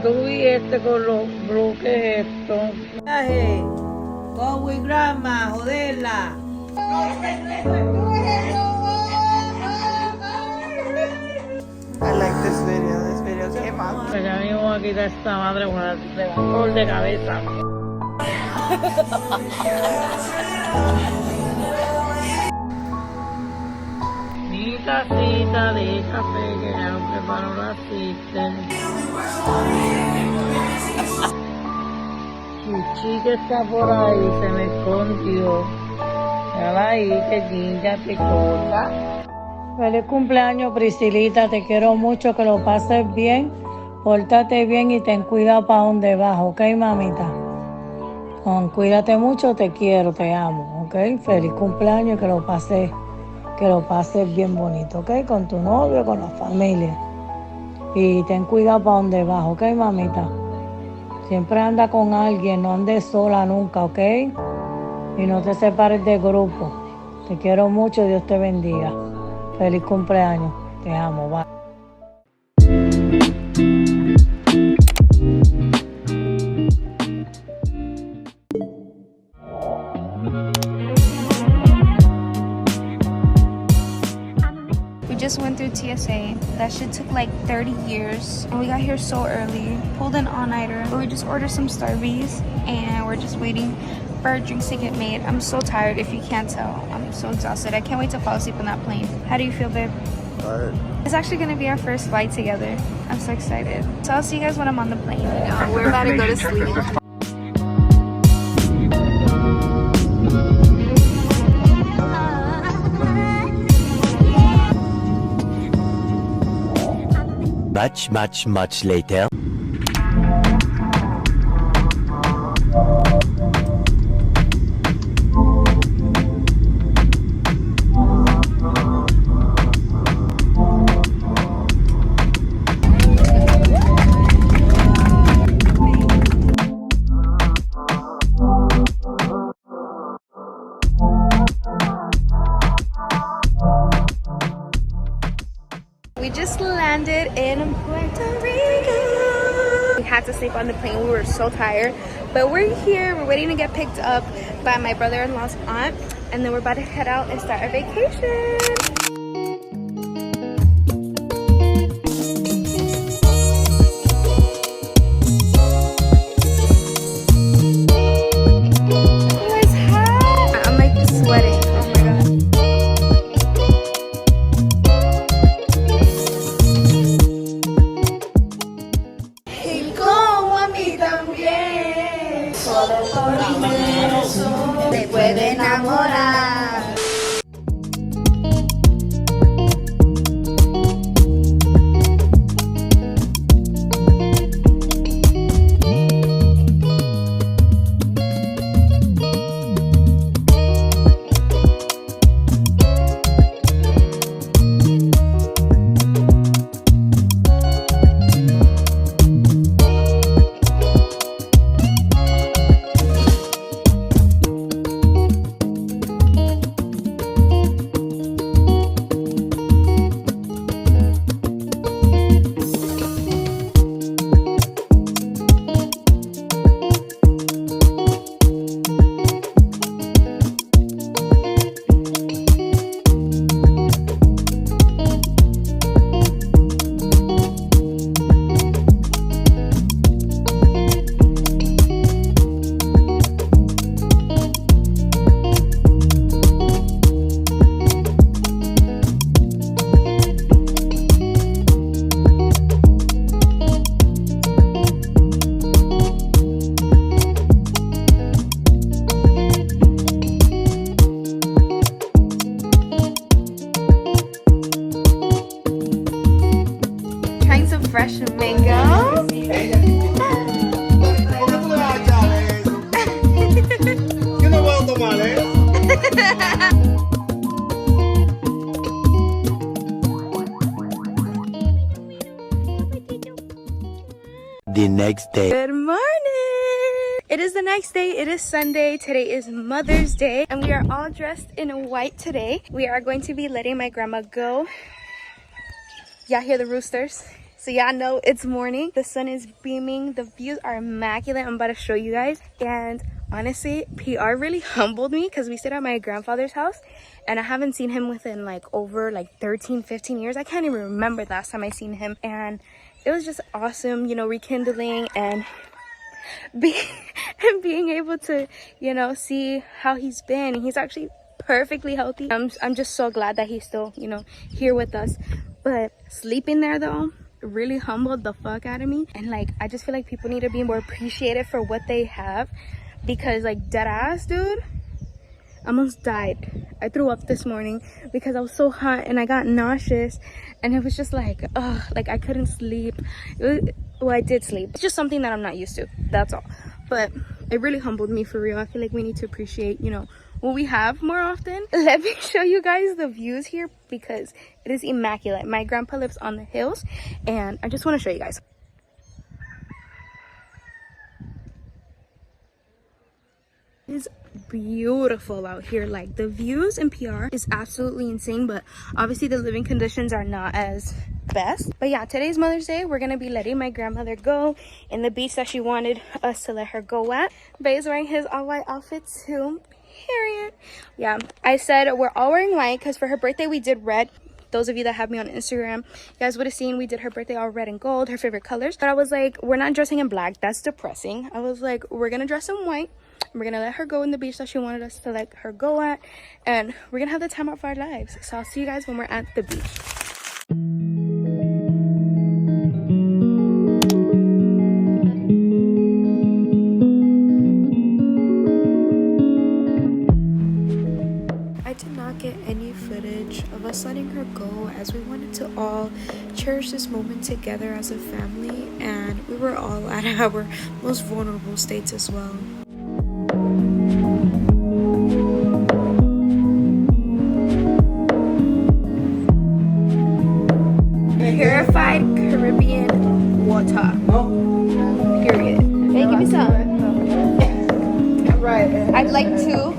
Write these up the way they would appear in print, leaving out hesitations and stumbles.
overdue con los bloques estos. Viaje. Go with grandma, joderla. I like this video. This video came out. Ya mismo a quitar esta madre con el dolor de cabeza. Mi tacita de café que ya no preparo la cita. Chuchi que está por ahí se me escondió. Ya ahí que ginja te corta. Feliz cumpleaños, Priscilita, te quiero mucho, que lo pases bien, pórtate bien y ten cuidado para donde vas, ¿ok, mamita? Cuídate mucho, te quiero, te amo, ¿ok? Feliz cumpleaños y que lo pases bien bonito, ¿ok? Con tu novio, con la familia. Y ten cuidado para donde vas, ¿ok, mamita? Siempre anda con alguien, no andes sola nunca, ¿ok? Y no te separes del grupo. Te quiero mucho, Dios te bendiga. Feliz cumpleaños. Te amo. Bye. We just went through TSA. That shit took like 30 years. And we got here so early. Pulled an all-nighter. But we just ordered some Starbies. And we're just waiting for our drinks to get made. I'm so tired, if you can't tell. I'm so exhausted. I can't wait to fall asleep on that plane. How do you feel, babe? Tired. It's actually gonna be our first flight together. I'm so excited. So I'll see you guys when I'm on the plane. We're about to go to sleep. Much later. We just landed in Puerto Rico. We had to sleep on the plane. We were so tired. But we're here. We're waiting to get picked up by my brother-in-law's aunt. And then we're about to head out and start our vacation. Se puede enamorar. Fresh mango. The next day. Good morning. It is the next day. It is Sunday. Today is Mother's Day and we are all dressed in white today. We are going to be letting my grandma go. Y'all hear the roosters? So yeah, I know it's morning. The sun is beaming. The views are immaculate. I'm about to show you guys. And honestly, PR really humbled me because we stayed at my grandfather's house and I haven't seen him within like over like 13-15 years. I can't even remember the last time I seen him. And it was just awesome, you know, rekindling and being able to, you know, see how he's been. He's actually perfectly healthy. I'm just so glad that he's still, you know, here with us. But sleeping there though really humbled the fuck out of me. And like, I just feel like people need to be more appreciated for what they have, because like, dead ass, dude, I almost died. I threw up this morning because I was so hot and I got nauseous, and it was just like, ugh, like I couldn't sleep. Well, I did sleep. It's just something that I'm not used to, that's all. But it really humbled me, for real. I feel like we need to appreciate, you know, what we have more often. Let me show you guys the views here because it is immaculate. My grandpa lives on the hills and I just want to show you guys. It is beautiful out here. Like, the views in PR is absolutely insane, but obviously the living conditions are not as best. But yeah, today's Mother's Day. We're gonna be letting my grandmother go in the beach that she wanted us to let her go at. Bae is wearing his all white outfit too. Period. Yeah, I said we're all wearing white because for her birthday we did red. Those of you that have me on Instagram, you guys would have seen we did her birthday all red and gold, her favorite colors. But I was like, we're not dressing in black, that's depressing. I was like, we're gonna dress in white. We're gonna let her go in the beach that she wanted us to let her go at, and we're gonna have the time of our lives. So I'll see you guys when we're at the beach. I did not get any footage of us letting her go, as we wanted to all cherish this moment together as a family, and we were all at our most vulnerable states as well. Purified Caribbean water. Period. Hey, give me some. Right. I'd like to.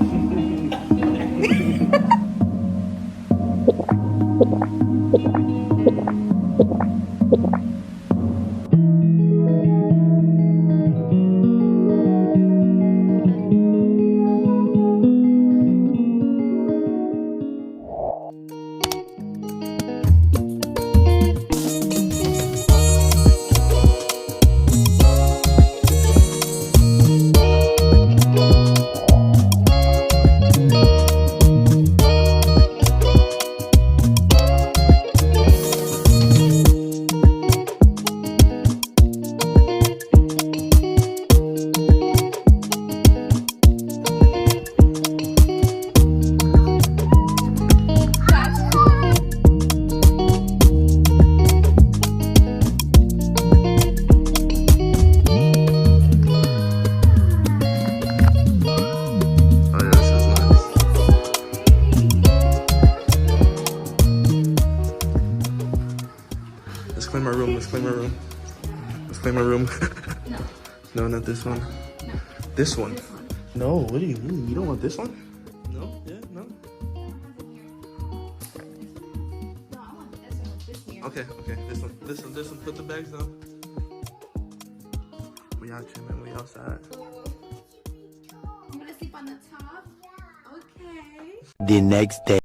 Let's clean my room. Let's clean my room. Let's clean my room. No. No, not this one. No. This one. This one. No, what do you mean? You don't want this one? No? Yeah, no? No, I want this one with this mirror. Okay, okay. This one. Put the bags down. We out chilling. We outside. I'm gonna sleep on the top. Okay. The next day.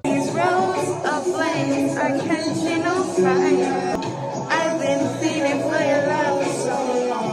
These rows of flames are catching on fire. I've been feeling for your love for so long.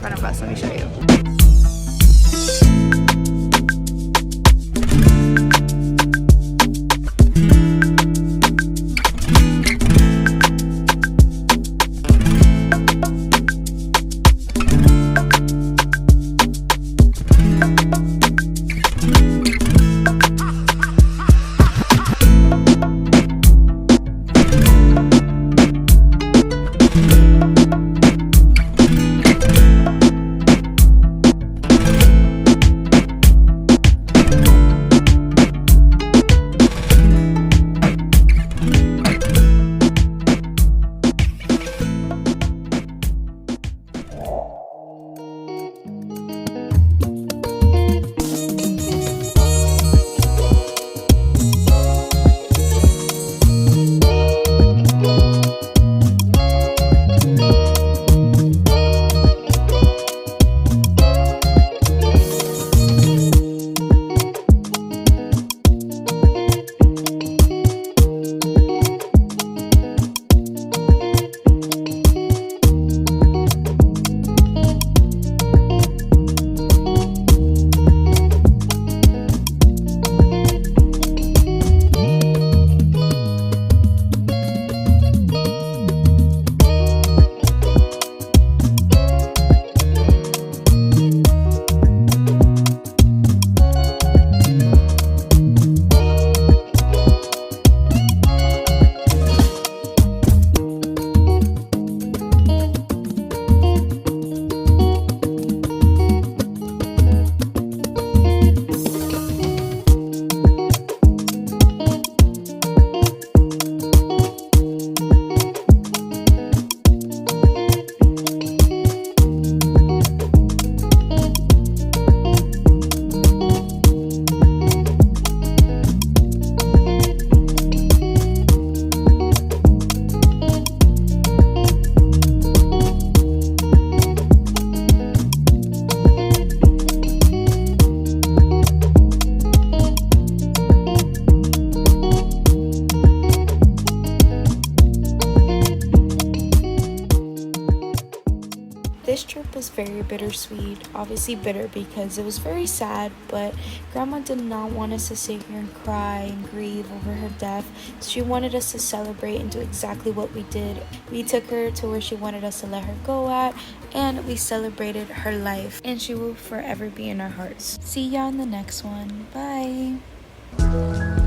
front of us. Let me show you. This trip was very bittersweet. Obviously bitter because it was very sad, but Grandma did not want us to sit here and cry and grieve over her death. She wanted us to celebrate and do exactly what we did. We took her to where she wanted us to let her go at, and we celebrated her life, and she will forever be in our hearts. See y'all in the next one. Bye.